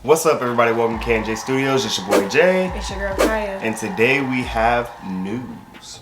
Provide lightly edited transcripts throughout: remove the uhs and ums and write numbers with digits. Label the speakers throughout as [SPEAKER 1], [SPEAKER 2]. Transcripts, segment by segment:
[SPEAKER 1] What's up, everybody? Welcome to K&J Studios. It's your boy Jay.
[SPEAKER 2] It's your girl Kaya.
[SPEAKER 1] And today we have news.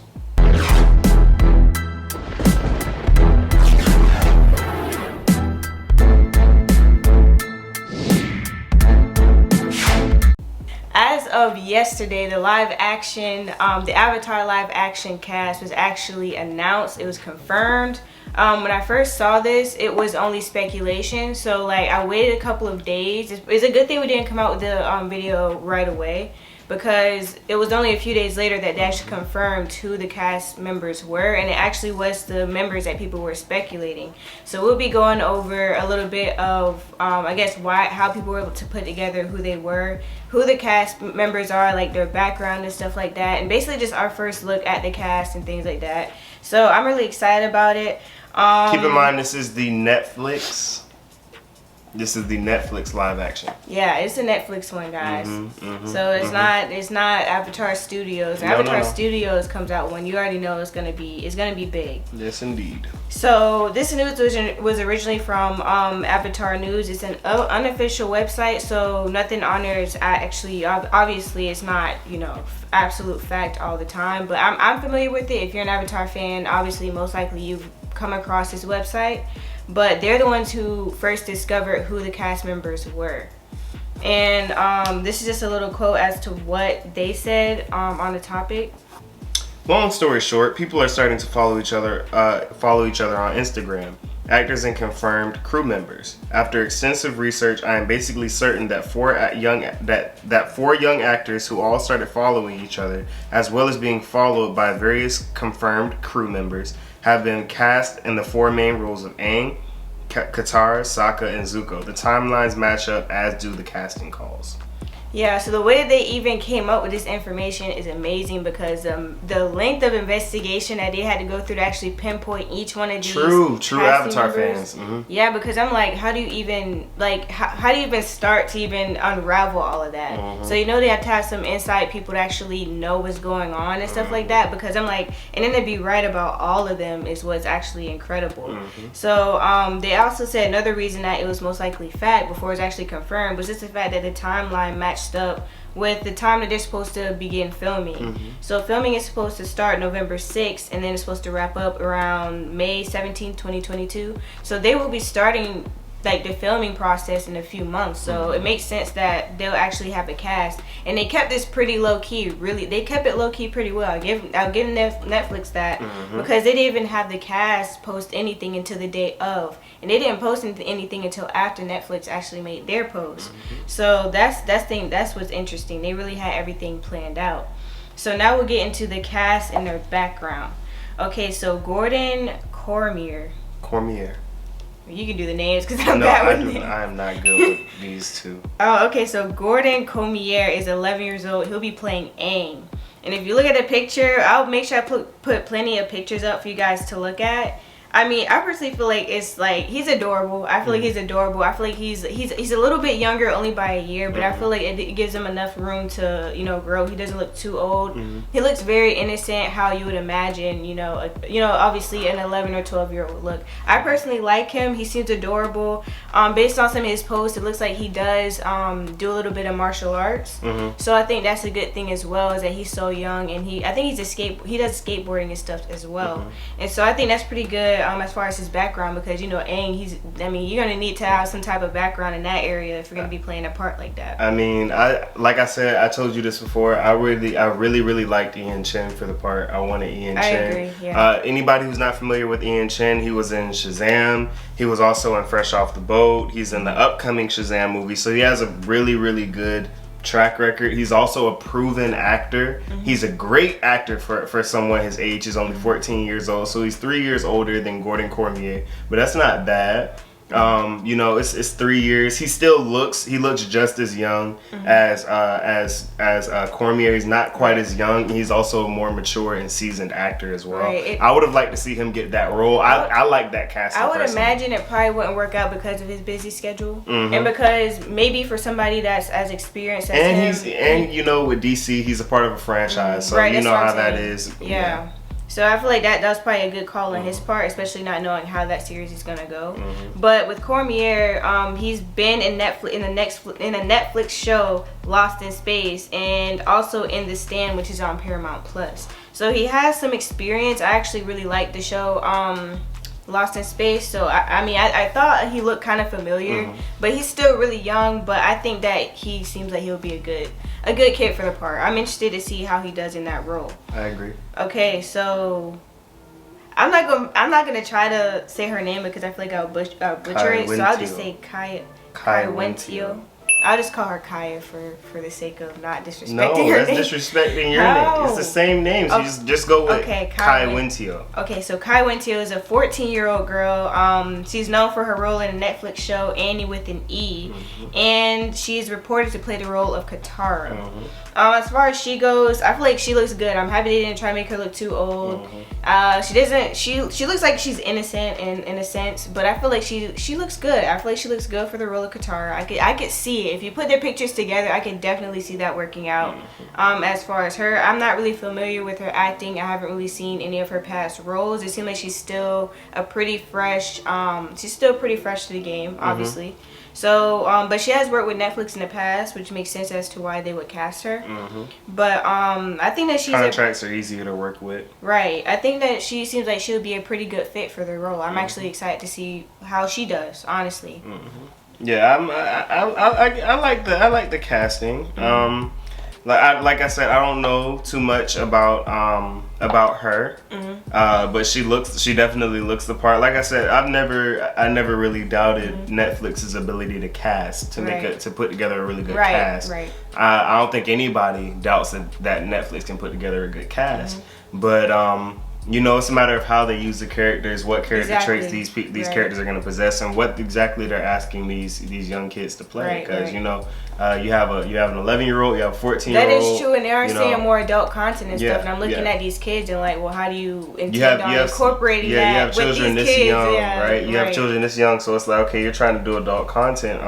[SPEAKER 2] As of yesterday, the Avatar live action cast was actually announced. It was confirmed. When I first saw this, it was only speculation. So like I waited a couple of days. It's a good thing we didn't come out with the video right away, because it was only a few days later that they actually confirmed who the cast members were, and it actually was the members that people were speculating. So we'll be going over a little bit of I guess how people were able to put together who they were, who the cast members are, like their background and stuff like that, and basically just our first look at the cast and things like that. So I'm really excited about it.
[SPEAKER 1] Keep in mind, this is the Netflix live action.
[SPEAKER 2] Yeah, it's a Netflix one, guys. So it's not Avatar Studios.
[SPEAKER 1] No.
[SPEAKER 2] Studios comes out when you already know it's gonna be big.
[SPEAKER 1] Yes, indeed.
[SPEAKER 2] So this news was originally from Avatar News. It's an unofficial website, so nothing on there is actually, obviously it's not, absolute fact all the time. But I'm familiar with it. If you're an Avatar fan, obviously most likely you've come across this website. But they're the ones who first discovered who the cast members were. And this is just a little quote as to what they said on the topic.
[SPEAKER 1] Long story short, people are starting to follow each other on Instagram. Actors and confirmed crew members. After extensive research, I am basically certain that four young actors who all started following each other, as well as being followed by various confirmed crew members, have been cast in the four main roles of Aang, Katara, Sokka, and Zuko. The timelines match up, as do the casting calls. Yeah,
[SPEAKER 2] so the way that they even came up with this information is amazing, because the length of investigation that they had to go through to actually pinpoint each one of these
[SPEAKER 1] true Avatar
[SPEAKER 2] members.
[SPEAKER 1] fans.
[SPEAKER 2] Yeah, because I'm like, how do you even start to even unravel all of that? So they have to have some inside people to actually know what's going on and stuff like that, because I'm like, and then to be right about all of them is what's actually incredible. So they also said another reason that it was most likely fact before it was actually confirmed was just the fact that the timeline matched up with the time that they're supposed to begin filming. So filming is supposed to start November 6th, and then it's supposed to wrap up around May 17th, 2022. So they will be starting like the filming process in a few months. So it makes sense that they'll actually have a cast, and they kept this pretty low key. Really, they kept it low key pretty well. I'll give Netflix that, because they didn't even have the cast post anything until the day of, and they didn't post anything until after Netflix actually made their post. So that's what's interesting. They really had everything planned out. So now we'll get into the cast and their background. Okay, so Gordon Cormier. You can do the names, because I'm bad with names.
[SPEAKER 1] I am not good with these two.
[SPEAKER 2] Oh, okay. So Gordon Cormier is 11 years old. He'll be playing Aang. And if you look at the picture, I'll make sure I put plenty of pictures up for you guys to look at. I mean, I personally feel like it's like he's adorable. I feel like he's adorable. I feel like he's a little bit younger, only by a year, but I feel like it gives him enough room to grow. He doesn't look too old. He looks very innocent, how you would imagine obviously an 11 or 12-year-old would look. I personally like him. He seems adorable. Based on some of his posts, it looks like he does do a little bit of martial arts. So I think that's a good thing as well, is that he's so young, and I think he does skateboarding and stuff as well. And so I think that's pretty good. As far as his background, because Aang, you're gonna need to have some type of background in that area if you're gonna be playing a part like that.
[SPEAKER 1] I mean, like I said, I told you this before. I really liked Ian Chen for the part. I wanted Ian Chen.
[SPEAKER 2] I agree. Yeah.
[SPEAKER 1] Anybody who's not familiar with Ian Chen, he was in Shazam. He was also in Fresh Off the Boat. He's in the upcoming Shazam movie, so he has a really good track record. He's also a proven actor. He's a great actor for someone his age. He's only 14 years old, so he's 3 years older than Gordon Cormier, but that's not bad. It's 3 years. He looks just as young as Cormier. He's not quite as young. He's also a more mature and seasoned actor as well.
[SPEAKER 2] Right.
[SPEAKER 1] I would have liked to see him get that role. I like that casting.
[SPEAKER 2] I would imagine it probably wouldn't work out because of his busy schedule, and because maybe for somebody that's as experienced as him.
[SPEAKER 1] And with DC, he's a part of a franchise, so you know how that is.
[SPEAKER 2] Yeah. So I feel like that was probably a good call on his part, especially not knowing how that series is gonna go. But with Cormier, he's been in a Netflix show, Lost in Space, and also in The Stand, which is on Paramount Plus. So he has some experience. I actually really like the show. Lost in Space. So I thought he looked kind of familiar, but he's still really young. But I think that he seems like he'll be a good kid for the part. I'm interested to see how he does in that role.
[SPEAKER 1] I agree.
[SPEAKER 2] Okay, so I'm not gonna try to say her name because I feel like I'll butcher it. So I'll just say Kiawentiio. I'll just call her Kaya for the sake of not disrespecting her name.
[SPEAKER 1] That's disrespecting your name. It's the same name, so just go with Kiawentiio.
[SPEAKER 2] Okay, so Kiawentiio is a 14-year-old girl. She's known for her role in a Netflix show, Annie with an E, and she's reported to play the role of Katara. As far as she goes, I feel like she looks good. I'm happy they didn't try to make her look too old. She looks like she's innocent in a sense, but I feel like she looks good. I feel like she looks good for the role of Katara. I could see it. If you put their pictures together, I can definitely see that working out. As far as her, I'm not really familiar with her acting. I haven't really seen any of her past roles. It seems like she's still pretty fresh to the game, obviously. So, but she has worked with Netflix in the past, which makes sense as to why they would cast her. But I think that
[SPEAKER 1] contracts are easier to work with.
[SPEAKER 2] Right. I think that she seems like she'll be a pretty good fit for the role. I'm actually excited to see how she does, honestly.
[SPEAKER 1] Yeah, I like the casting. Like I said, I don't know too much about her, but she definitely looks the part. Like I said, I never really doubted Netflix's ability to cast to put together a really good cast. I don't think anybody doubts that Netflix can put together a good cast, but it's a matter of how they use the characters, what character traits these characters are going to possess, and what exactly they're asking these young kids to play. Because you have an 11-year-old, you have a 14-year-old.
[SPEAKER 2] That is true, and they are seeing more adult content and stuff. And I'm looking at these kids and like, well, how do you intend on incorporating that?
[SPEAKER 1] You have children
[SPEAKER 2] with these
[SPEAKER 1] this
[SPEAKER 2] kids?
[SPEAKER 1] young, right? You have children this young, so it's like, okay, you're trying to do adult content.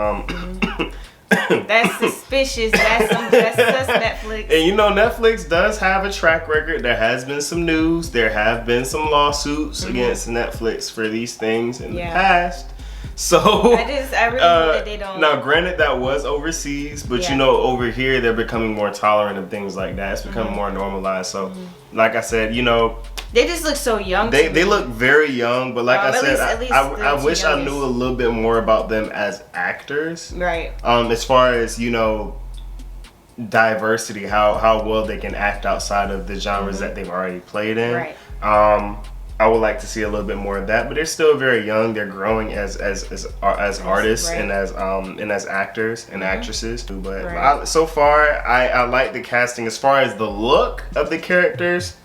[SPEAKER 2] That's suspicious. That's sus Netflix.
[SPEAKER 1] And Netflix does have a track record. There has been some news. There have been some lawsuits against Netflix for these things in the past. So
[SPEAKER 2] I really hope that they don't.
[SPEAKER 1] Now, granted, that was overseas, but over here they're becoming more tolerant of things like that. It's becoming more normalized. So, like I said,
[SPEAKER 2] they just look so young.
[SPEAKER 1] They look very young, but like I said, I wish I knew a little bit more about them as actors.
[SPEAKER 2] Right.
[SPEAKER 1] As far as diversity, how well they can act outside of the genres that they've already played in.
[SPEAKER 2] Right.
[SPEAKER 1] I would like to see a little bit more of that, but they're still very young. They're growing as artists and as actors and actresses. But so far, I like the casting. As far as the look of the characters,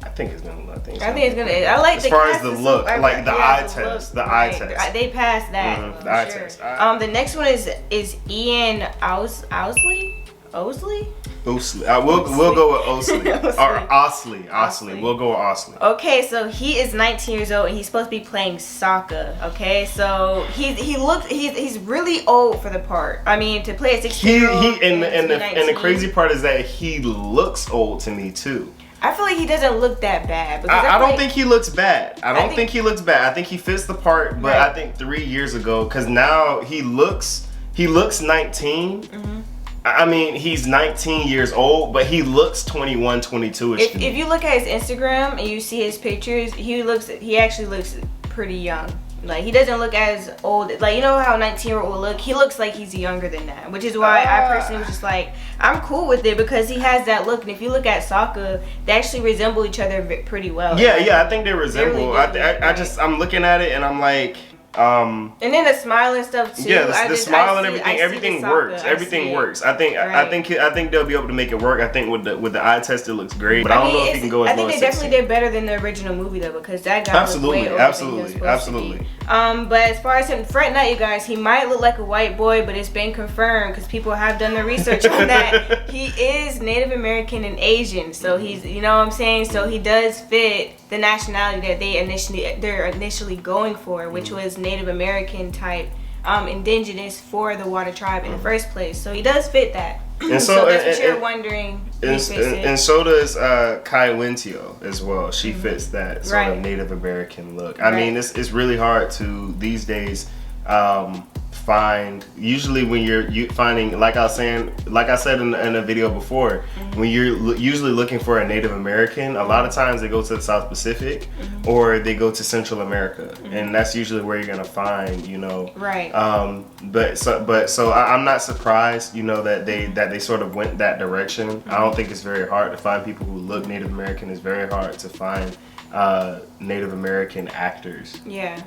[SPEAKER 1] I think it's gonna.
[SPEAKER 2] I like
[SPEAKER 1] as
[SPEAKER 2] the
[SPEAKER 1] far as the look, like the eye test. The eye test.
[SPEAKER 2] They passed that.
[SPEAKER 1] The eye test.
[SPEAKER 2] The next one is Ian Ousley.
[SPEAKER 1] Ousley. We'll go with Ousley. Or Ousley. We'll go with Ousley.
[SPEAKER 2] Okay, so he is 19 years old and he's supposed to be playing Sokka. Okay, so he's really old for the part. I mean, to play a 16-year-old.
[SPEAKER 1] And the crazy part is that he looks old to me too.
[SPEAKER 2] I feel like he doesn't look that bad.
[SPEAKER 1] I don't think he looks bad. I think he looks bad. I think he fits the part, but I think 3 years ago, because now he looks 19. I mean, he's 19 years old, but he looks 21, 22-ish.
[SPEAKER 2] If you look at his Instagram and you see his pictures, he actually looks pretty young. Like, he doesn't look as old. Like, how a 19-year-old will look? He looks like he's younger than that, which is why I personally was just like, I'm cool with it because he has that look. And if you look at Sokka, they actually resemble each other pretty well.
[SPEAKER 1] Yeah, I think they resemble. I'm looking at it and I'm like,
[SPEAKER 2] and then the smile and stuff too.
[SPEAKER 1] Yeah, the smile and everything works. Everything works. I think they'll be able to make it work. I think with the eye test it looks great. But I don't know if he can go as low as 16. I think they definitely
[SPEAKER 2] did better than the original movie though, because that guy
[SPEAKER 1] absolutely.
[SPEAKER 2] But as far as him, fret not, you guys. He might look like a white boy, but it's been confirmed because people have done the research on that. He is Native American and Asian, so he's, what I'm saying. So he does fit the nationality that they're initially going for, which was Native American type indigenous for the water tribe in the first place. So he does fit that.
[SPEAKER 1] And
[SPEAKER 2] so that's what you're wondering.
[SPEAKER 1] And so does Kiawentiio as well. She fits that sort of Native American look. I mean, it's really hard to these days find. Usually, when you're finding, like I said in a video before, when you're usually looking for a Native American, a lot of times they go to the South Pacific or they go to Central America, and that's usually where you're gonna find, you know.
[SPEAKER 2] Right.
[SPEAKER 1] So I'm not surprised, you know, that they sort of went that direction. I don't think it's very hard to find people who look Native American. It's very hard to find Native American actors.
[SPEAKER 2] Yeah.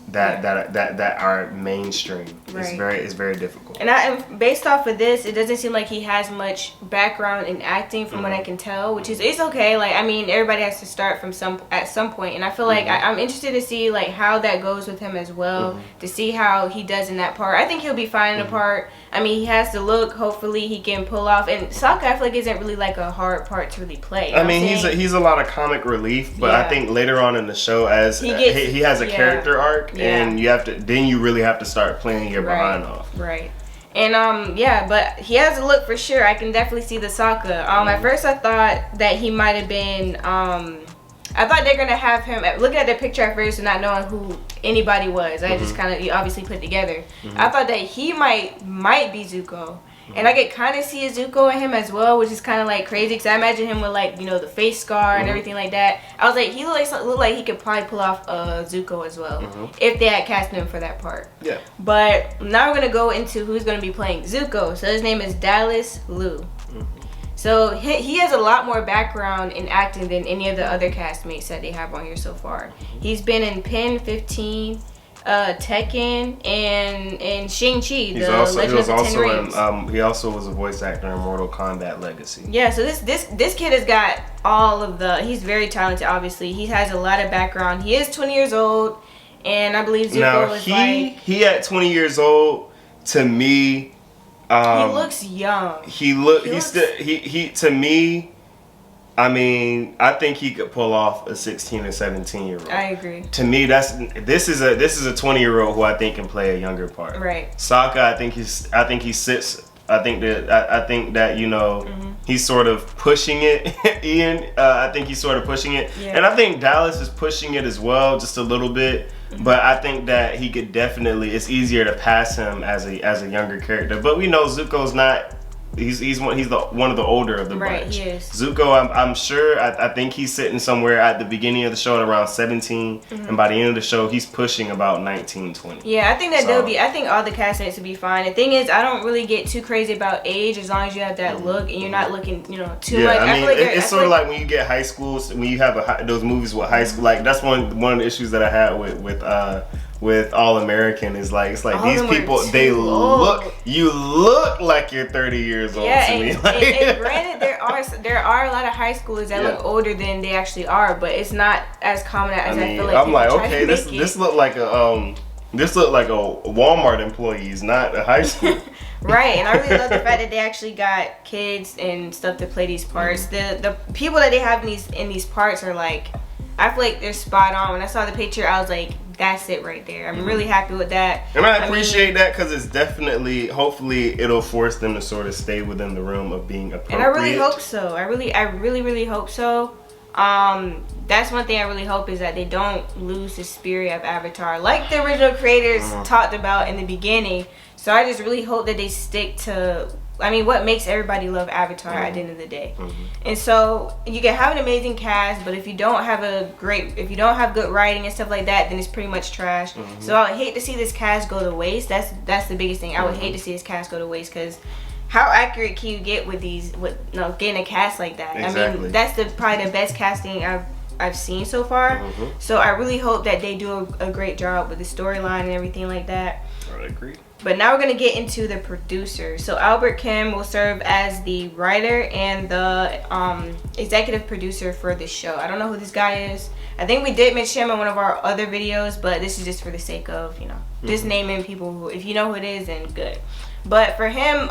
[SPEAKER 1] That are mainstream.
[SPEAKER 2] Right.
[SPEAKER 1] It's very difficult.
[SPEAKER 2] And based off of this, it doesn't seem like he has much background in acting from what I can tell, which is it's okay. Like, I mean, everybody has to start from at some point, and I feel like I'm interested to see like how that goes with him as well, to see how he does in that part. I think he'll be fine in the part. I mean, he has the look. Hopefully, he can pull off. And Sokka, I feel like isn't really like a hard part to really play.
[SPEAKER 1] I mean, he's a lot of comic relief, but I think later on in the show, as he has a character arc. And you really have to start playing your behind off.
[SPEAKER 2] Right. And but he has a look for sure. I can definitely see the Sokka. At first I thought that he might have been I thought they're gonna have him looking at the picture at first and not knowing who anybody was. I just kind of obviously put together. I thought that he might be Zuko. And I could kind of see a Zuko in him as well, which is kind of like crazy because I imagine him with like, you know, the face scar and everything like that. I was like, he looked like he could probably pull off Zuko as well if they had cast him for that part. Yeah. But now we're gonna go into who's gonna be playing Zuko. So his name is Dallas Liu. So he has a lot more background in acting than any of the other castmates that they have on here so far. He's been in Pen 15. Tekken and Shang-Chi, the Legend of the Ten Rings.
[SPEAKER 1] He also was a voice actor in Mortal Kombat Legacy.
[SPEAKER 2] Yeah, so this kid has got all of he's very talented, obviously. He has a lot of background. He is 20 years old, and I believe Zuko is
[SPEAKER 1] he at 20 years old, to me,
[SPEAKER 2] he looks young.
[SPEAKER 1] To me, I mean, I think he could pull off a 16 or 17-year-old.
[SPEAKER 2] I agree.
[SPEAKER 1] To me, this is a 20-year-old who I think can play a younger part.
[SPEAKER 2] Right.
[SPEAKER 1] Sokka, I think that you know, he's sort of pushing it. Ian, I think he's sort of pushing it, and I think Dallas is pushing it as well, just a little bit. But I think that he could definitely. It's easier to pass him as a younger character. But we know Zuko's not. He's one of the older of the bunch.
[SPEAKER 2] Right, he is.
[SPEAKER 1] Zuko, I'm sure. I think he's sitting somewhere at the beginning of the show at around 17, and by the end of the show, he's pushing about 19, 20.
[SPEAKER 2] Yeah, I think that I think all the castmates will be fine. The thing is, I don't really get too crazy about age as long as you have that look and you're not looking, you know, too much.
[SPEAKER 1] I mean, it's sort of like when you get high school, when you have those movies with high school. Like that's one of the issues that I had with All American is like, it's like these people, they you look like you're 30 years old to me.
[SPEAKER 2] And granted, there are a lot of high schoolers that look older than they actually are, but it's not as common as I feel like.
[SPEAKER 1] I'm like, okay, this look like a Walmart employees, not a high school.
[SPEAKER 2] Right, and I really love the fact that they actually got kids and stuff to play these parts. The people that they have in these parts are like, I feel like they're spot on. When I saw the picture, I was like, that's it right there. I'm really happy with that.
[SPEAKER 1] And I appreciate that because it's definitely, hopefully, it'll force them to sort of stay within the realm of being appropriate.
[SPEAKER 2] And I really hope so. I really hope so. That's one thing I really hope is that they don't lose the spirit of Avatar, like the original creators talked about in the beginning. So I just really hope that they stick to, I mean, what makes everybody love Avatar at the end of the day. And so you can have an amazing cast, but if you don't have good writing and stuff like that, then it's pretty much trash. So I would hate to see this cast go to waste. That's the biggest thing. I would hate to see this cast go to waste because how accurate can you get with getting a cast like that?
[SPEAKER 1] Exactly.
[SPEAKER 2] I mean, that's probably the best casting I've seen so far. So I really hope that they do a great job with the storyline and everything like that.
[SPEAKER 1] I agree.
[SPEAKER 2] But now we're going to get into the producer. So Albert Kim will serve as the writer and the executive producer for this show. I don't know who this guy is. I think we did mention him in one of our other videos, but this is just for the sake of, you know, just naming people who, if you know who it is, then good. But for him,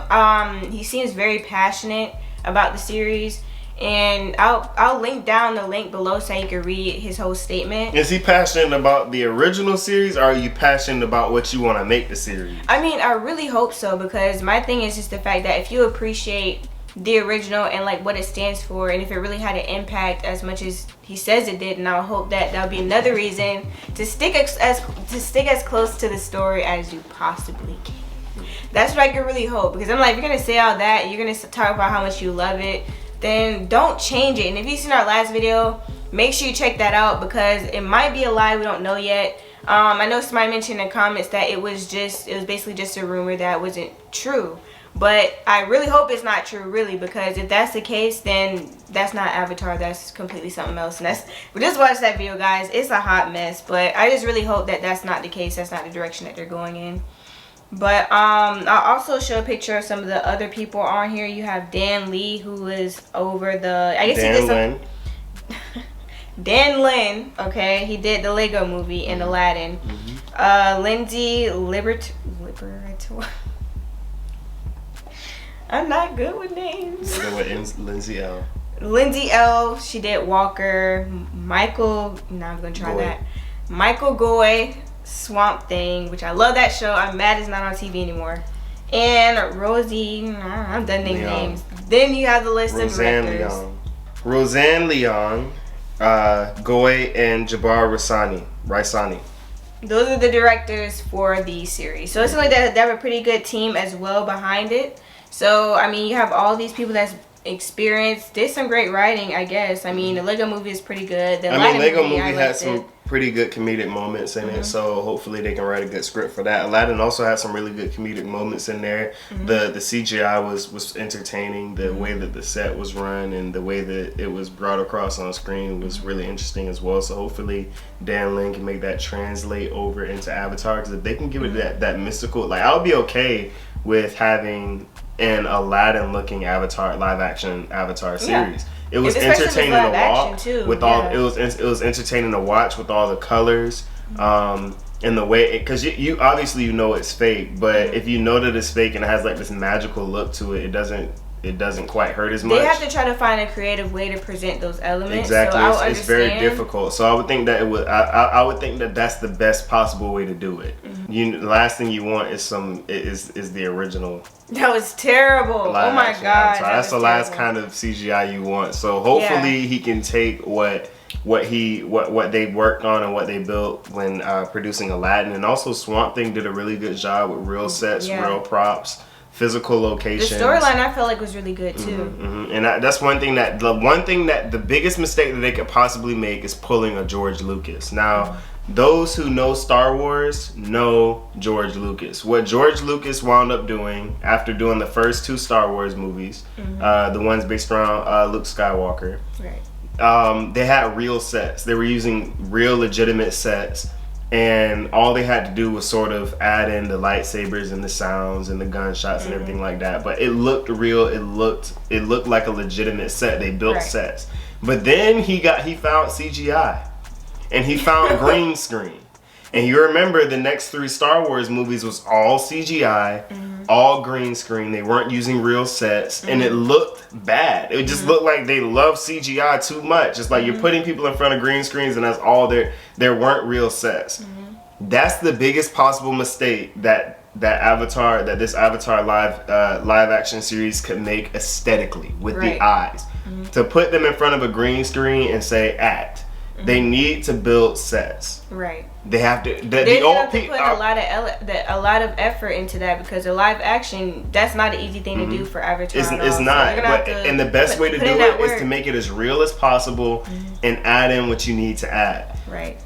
[SPEAKER 2] he seems very passionate about the series. And I'll link down the link below so you can read his whole statement.
[SPEAKER 1] Is he passionate about the original series, or are you passionate about what you want to make the series?
[SPEAKER 2] I mean, I really hope so, because my thing is just the fact that if you appreciate the original and like what it stands for, and if it really had an impact as much as he says it did, and I hope that that'll be another reason to stick as close to the story as you possibly can. That's what I could really hope, because I'm like, if you're gonna say all that, you're gonna talk about how much you love it, then don't change it. And if you've seen our last video, make sure you check that out, because it might be a lie, we don't know yet. I know somebody mentioned in the comments that it was basically just a rumor that wasn't true. But I really hope it's not true, really, because if that's the case, then that's not Avatar. That's completely something else. And we just watched that video, guys. It's a hot mess. But I just really hope that that's not the case. That's not the direction that they're going in. But I'll also show a picture of some of the other people on here. You have Dan Lee, who is over the... I guess he did some... Dan Lin, okay? He did the Lego movie and Aladdin. Lindsay Liberator... I'm not good with names.
[SPEAKER 1] Lindsay L.
[SPEAKER 2] Lindsay L. She did Walker. Michael. Now I'm gonna try
[SPEAKER 1] Goy.
[SPEAKER 2] that. Michael Goy, Swamp Thing, which I love that show. I'm mad it's not on TV anymore. And Rosie. I'm done naming names. Then you have the list of directors.
[SPEAKER 1] Roseanne Leon, Goy, and Jabbar Raisani.
[SPEAKER 2] Those are the directors for the series. So it's like they have a pretty good team as well behind it. So, I mean, you have all these people that's experienced. There's some great writing, I guess. I mean, the Lego movie is pretty good. The
[SPEAKER 1] Lego movie had some pretty good comedic moments in it, so hopefully they can write a good script for that. Aladdin also had some really good comedic moments in there. The CGI was entertaining. The way that the set was run and the way that it was brought across on screen was really interesting as well. So hopefully Dan Lin can make that translate over into Avatar, because if they can give it that mystical, like, I'll be okay with having an Aladdin looking live action Avatar series. It was entertaining to watch with all it was entertaining to watch with all the colors and the way, because you obviously know it's fake, but if you know that it's fake and it has like this magical look to it, it doesn't quite hurt as much.
[SPEAKER 2] They have to try to find a creative way to present those elements.
[SPEAKER 1] Exactly, so it's very difficult. So I would think that I would think that that's the best possible way to do it. The last thing you want is the original.
[SPEAKER 2] That was terrible. Oh my god,
[SPEAKER 1] that's the last kind of CGI you want. So hopefully he can take what they worked on and what they built when producing Aladdin, and also Swamp Thing did a really good job with real sets, real props, physical locations.
[SPEAKER 2] The storyline I felt like was really good too.
[SPEAKER 1] And that's one thing that the biggest mistake that they could possibly make is pulling a George Lucas. Now, those who know Star Wars know George Lucas. What George Lucas wound up doing after doing the first 2 Star Wars movies, the ones based around Luke Skywalker, they had real sets. They were using real legitimate sets, and all they had to do was sort of add in the lightsabers and the sounds and the gunshots and everything like that. But it looked real. It looked like a legitimate set. They built sets. But then he found CGI. And he found green screen. And you remember the next 3 Star Wars movies was all CGI, all green screen. They weren't using real sets, and it looked bad. It just looked like they loved CGI too much. It's like you're putting people in front of green screens, and that's all there weren't real sets. That's the biggest possible mistake that this Avatar live action series could make aesthetically with the eyes. To put them in front of a green screen and say act. They need to build sets. Right. They have to.
[SPEAKER 2] They have to put a lot of effort into that, because a live action, that's not an easy thing to do for Avatar.
[SPEAKER 1] It's not. And the best way to do it is to make it as real as possible and add in what you need to add. Right.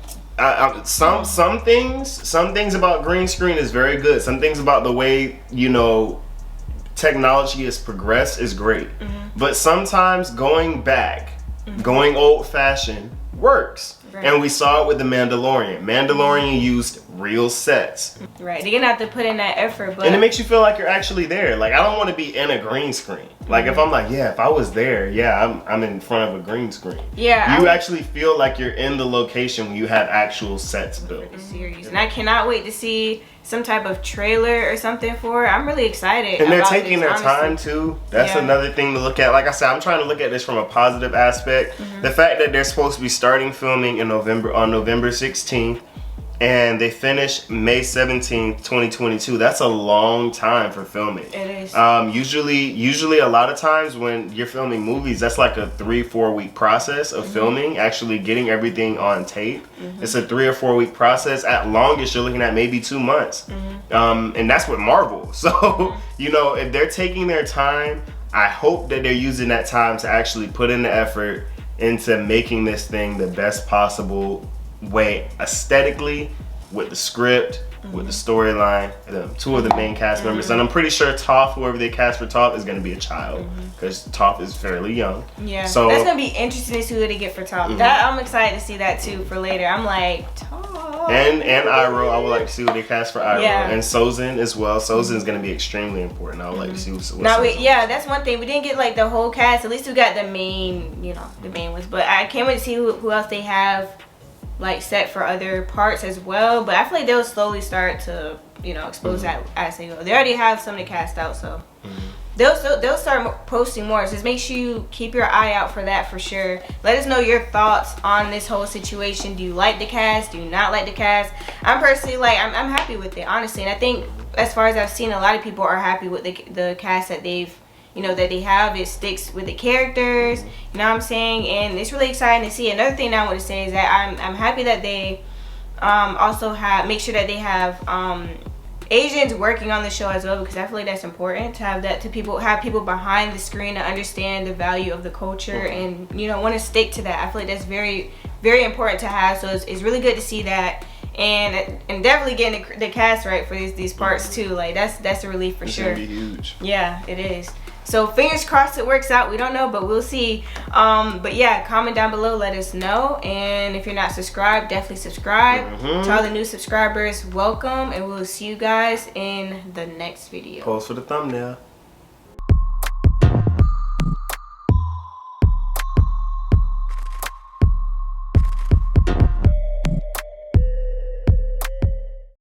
[SPEAKER 1] Some things about green screen is very good. Some things about the way technology has progressed is great. But sometimes going old fashioned works. And we saw it with The Mandalorian. Mandalorian used real sets.
[SPEAKER 2] Right, they're gonna have to put in that effort, but
[SPEAKER 1] and it makes you feel like you're actually there. Like, I don't want to be in a green screen. Like, if I'm like, yeah, if I was there, yeah, I'm in front of a green screen.
[SPEAKER 2] Yeah,
[SPEAKER 1] you actually feel like you're in the location when you have actual sets built.
[SPEAKER 2] The series, and I cannot wait to see some type of trailer or something for it. I'm really excited.
[SPEAKER 1] And they're
[SPEAKER 2] about
[SPEAKER 1] taking
[SPEAKER 2] this,
[SPEAKER 1] their time too. That's another thing to look at. Like I said, I'm trying to look at this from a positive aspect. The fact that they're supposed to be starting filming in November, on November 16th, and they finish May 17th, 2022. That's a long time for filming.
[SPEAKER 2] It is.
[SPEAKER 1] Usually a lot of times when you're filming movies, that's like a 3-4 week process of filming, actually getting everything on tape. It's a 3 or 4 week process. At longest, you're looking at maybe 2 months. And that's with Marvel. So, you know, if they're taking their time, I hope that they're using that time to actually put in the effort into making this thing the best possible way aesthetically, with the script, with the storyline, two of the main cast members, and I'm pretty sure Toph, whoever they cast for Toph, is gonna be a child because Toph is fairly young.
[SPEAKER 2] Yeah,
[SPEAKER 1] so
[SPEAKER 2] that's gonna be interesting to see who they get for Toph. That I'm excited to see that too for later. I'm like Toph
[SPEAKER 1] and Iroh. I would like to see who they cast for Iroh, and Sozin as well. Sozin is gonna be extremely important. I would like to see what
[SPEAKER 2] that's one thing we didn't get, like the whole cast. At least we got the main, the main ones. But I can't wait to see who else they have like set for other parts as well, but I feel like they'll slowly start to expose that as they go. They already have some to cast out, so they'll start posting more. So just make sure you keep your eye out for that for sure. Let us know your thoughts on this whole situation. Do you like the cast? Do you not like the cast? I'm personally I'm happy with it, honestly, and I think as far as I've seen, a lot of people are happy with the cast that they've that they have. It sticks with the characters, you know what I'm saying, and it's really exciting to see. Another thing I want to say is that I'm happy that they also make sure that they have Asians working on the show as well, because I feel like that's important to have that, to have people behind the screen to understand the value of the culture and want to stick to that. I feel like that's very, very important to have. So it's really good to see that, and definitely getting the cast right for these parts too. Like that's a relief for sure.
[SPEAKER 1] It's gonna be huge.
[SPEAKER 2] Yeah, it is. So fingers crossed it works out. We don't know, but we'll see. But yeah, comment down below, let us know. And if you're not subscribed, definitely subscribe. To all the new subscribers, welcome. And we'll see you guys in the next video.
[SPEAKER 1] Pose for the thumbnail.